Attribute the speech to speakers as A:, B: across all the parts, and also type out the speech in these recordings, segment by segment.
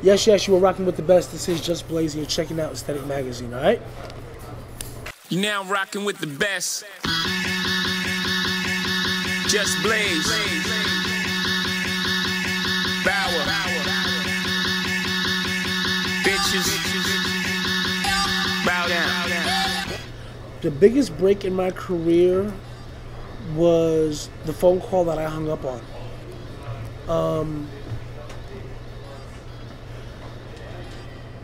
A: Yes, yes, you are rocking with the best. This is Just Blaze, and you're checking out Aesthetic Magazine, all right?
B: You're now rocking with the best. Just Blaze. Bower. Bitches. Bow down.
A: The biggest break in my career was the phone call that I hung up on.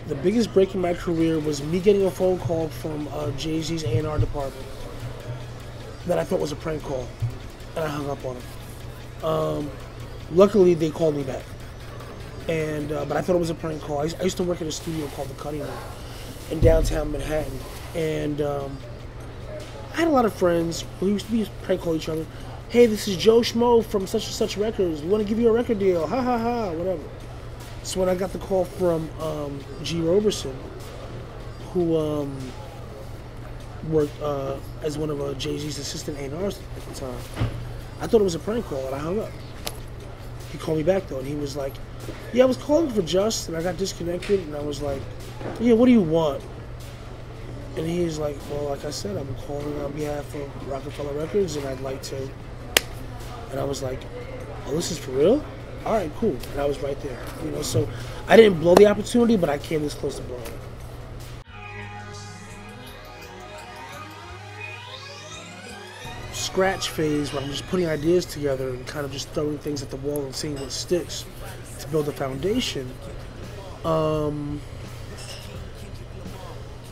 A: The biggest break in my career was me getting a phone call from Jay-Z's A&R department that I thought was a prank call, and I hung up on him. Luckily, they called me back, but I thought it was a prank call. I used to work at a studio called The Cutting Room in downtown Manhattan, and I had a lot of friends who used to prank call each other. Hey, this is Joe Schmo from such and such records. We want to give you a record deal. Ha ha ha, whatever. So when I got the call from G. Roberson, who worked as one of Jay-Z's assistant A&Rs at the time, I thought it was a prank call, and I hung up. He called me back, though, and he was like, yeah, I was calling for Just, and I got disconnected, and I was like, yeah, what do you want? And he's like, well, like I said, I'm calling on behalf of Rockefeller Records, and I'd like to... And I was like, oh, this is for real? All right, cool. And I was right there, you know. So I didn't blow the opportunity, but I came this close to blowing it. Scratch phase, where I'm just putting ideas together and kind of just throwing things at the wall and seeing what sticks to build a foundation.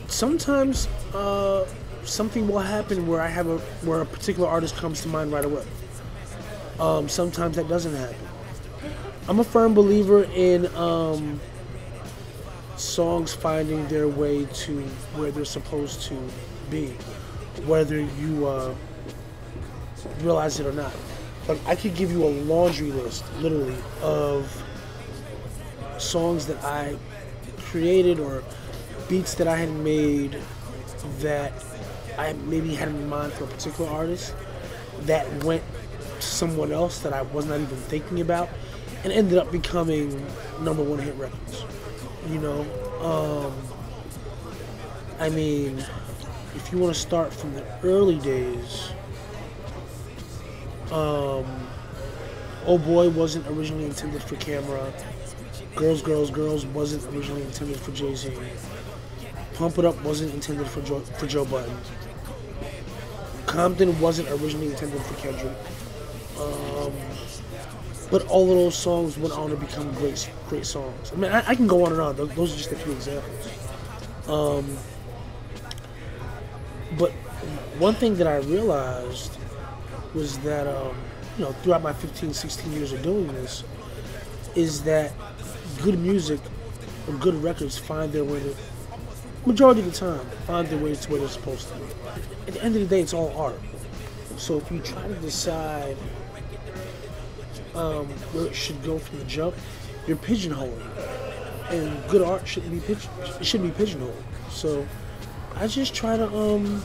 A: Sometimes something will happen where where a particular artist comes to mind right away. Sometimes that doesn't happen. I'm a firm believer in songs finding their way to where they're supposed to be, whether you realize it or not. But I could give you a laundry list, literally, of songs that I created or beats that I had made that I maybe had in mind for a particular artist that went to someone else that I was not even thinking about, and ended up becoming #1 hit records. You know, I mean, if you want to start from the early days, Oh Boy wasn't originally intended for Camera. Girls, Girls, Girls wasn't originally intended for Jay-Z. Pump It Up wasn't intended for Joe Budden. Compton wasn't originally intended for Kendrick. But all of those songs went on to become great songs. I mean, I can go on and on. Those are just a few examples. But one thing that I realized was that, you know, throughout my 15, 16 years of doing this, is that good music or good records find their way to, majority of the time, find their way to where they're supposed to be. At the end of the day, it's all art. So if you try to decide where it should go from the jump, you're pigeonholing. And good art shouldn't be pigeonholed. So I just try to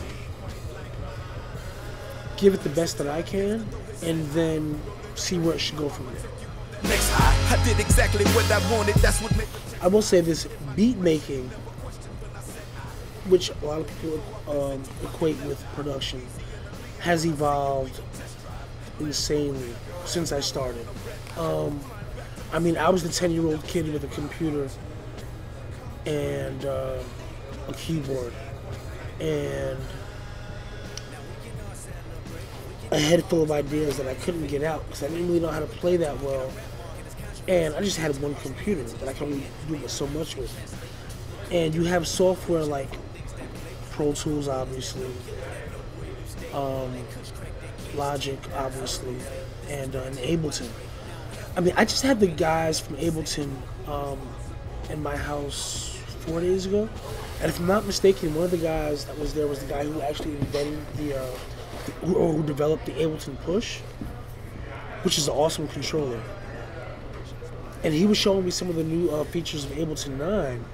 A: give it the best that I can, and then see where it should go from there.
C: Next I did exactly what I wanted. That's what made.
A: I will say this: beat making, which a lot of people equate with production, has evolved insanely since I started. I mean, I was the 10-year-old kid with a computer and a keyboard and a head full of ideas that I couldn't get out because I didn't really know how to play that well. And I just had one computer that I could only do so much with. And you have software like Pro Tools, obviously, Logic, obviously, and Ableton. I mean, I just had the guys from Ableton in my house 4 days ago. And if I'm not mistaken, one of the guys that was there was the guy who actually invented who developed the Ableton Push, which is an awesome controller. And he was showing me some of the new features of Ableton 9.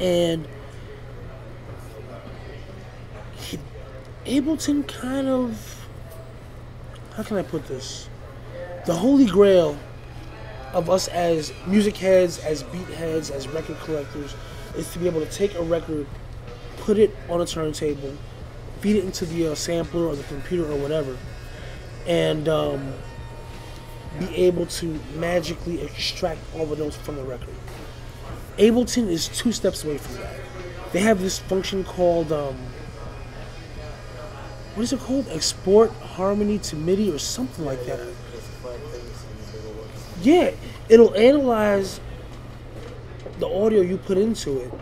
A: And Ableton kind of, how can I put this? The holy grail of us as music heads, as beat heads, as record collectors, is to be able to take a record, put it on a turntable, feed it into the sampler or the computer or whatever, and be able to magically extract all the notes from the record. Ableton is 2 steps away from that. They have this function called, what is it called? Export harmony to MIDI or something like that. Yeah, it'll analyze the audio you put into it,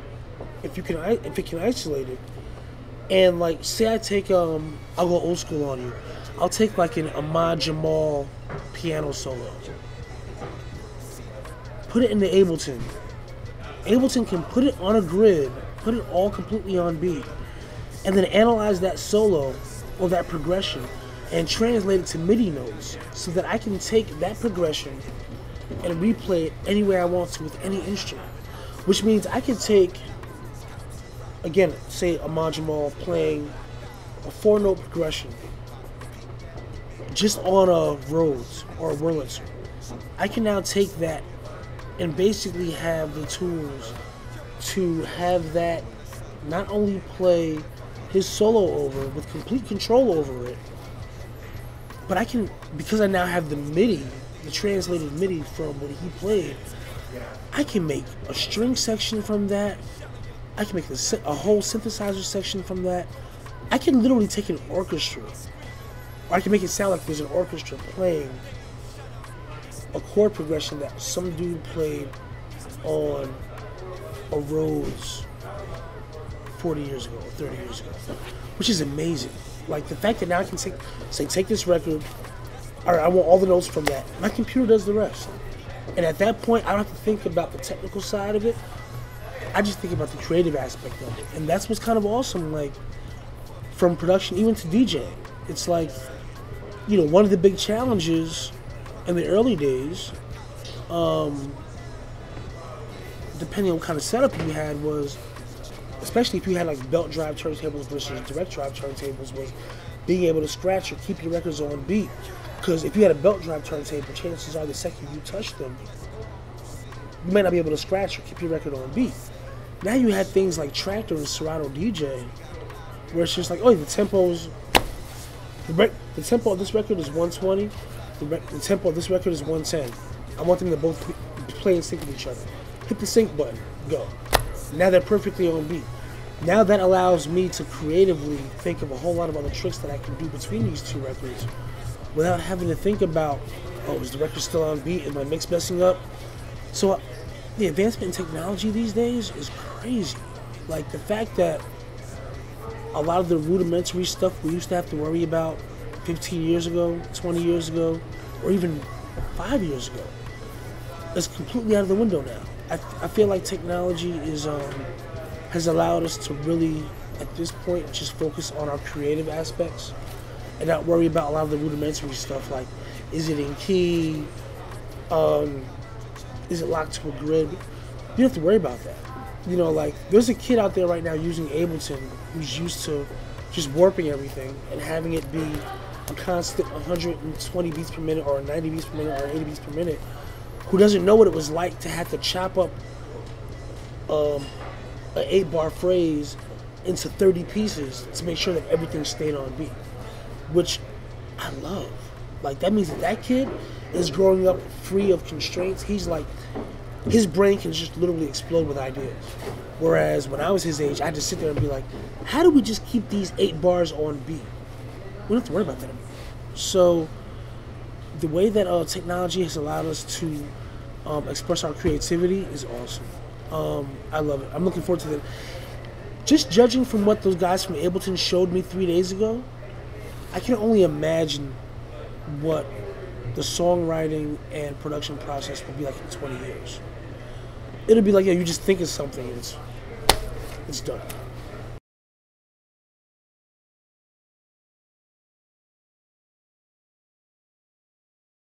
A: if it can isolate it. And like, say I take, I'll go old school on you. I'll take like an Ahmad Jamal piano solo, put it in the Ableton. Ableton can put it on a grid, put it all completely on beat, and then analyze that solo or that progression and translate it to MIDI notes so that I can take that progression and replay it any way I want to with any instrument. Which means I can take, again, say Ahmad Jamal playing a 4-note progression just on a Rhodes or a Wurlitzer. I can now take that and basically have the tools to have that not only play his solo over with complete control over it, but I can, because I now have the MIDI, the translated MIDI from what he played, I can make a string section from that. I can make a whole synthesizer section from that. I can literally take an orchestra, or I can make it sound like there's an orchestra playing a chord progression that some dude played on a Rhodes 40 years ago or 30 years ago, which is amazing. Like the fact that now I can take this record, all right, I want all the notes from that. My computer does the rest. And at that point, I don't have to think about the technical side of it. I just think about the creative aspect of it. And that's what's kind of awesome, like, from production even to DJing. It's like, you know, one of the big challenges in the early days, depending on what kind of setup you had, was, especially if you had like belt drive turntables versus direct drive turntables, was being able to scratch or keep your records on beat. Because if you had a belt drive turntable, chances are the second you touch them, you might not be able to scratch or keep your record on beat. Now you had things like Tractor and Serato DJ, where it's just like, oh, the tempo of this record is 120, the tempo of this record is 110. I want them to both play in sync with each other. Hit the sync button, go. Now they're perfectly on beat. Now that allows me to creatively think of a whole lot of other tricks that I can do between these two records without having to think about, oh, is the record still on beat? Is my mix messing up? So the advancement in technology these days is crazy. Like the fact that a lot of the rudimentary stuff we used to have to worry about 15 years ago, 20 years ago, or even 5 years ago is completely out of the window now. I feel like technology has allowed us to really, at this point, just focus on our creative aspects and not worry about a lot of the rudimentary stuff like, is it in key? Is it locked to a grid? You don't have to worry about that. You know, like, there's a kid out there right now using Ableton who's used to just warping everything and having it be a constant 120 beats per minute or 90 beats per minute or 80 beats per minute, who doesn't know what it was like to have to chop up an 8-bar phrase into 30 pieces to make sure that everything stayed on beat, which I love. Like, that means that kid is growing up free of constraints. He's like, his brain can just literally explode with ideas. Whereas when I was his age, I had to sit there and be like, how do we just keep these 8 bars on beat? We don't have to worry about that anymore. So the way that technology has allowed us to express our creativity is awesome. I love it. I'm looking forward to it. Just judging from what those guys from Ableton showed me 3 days ago, I can only imagine what the songwriting and production process will be like in 20 years. It'll be like, yeah, you just think of something and it's done.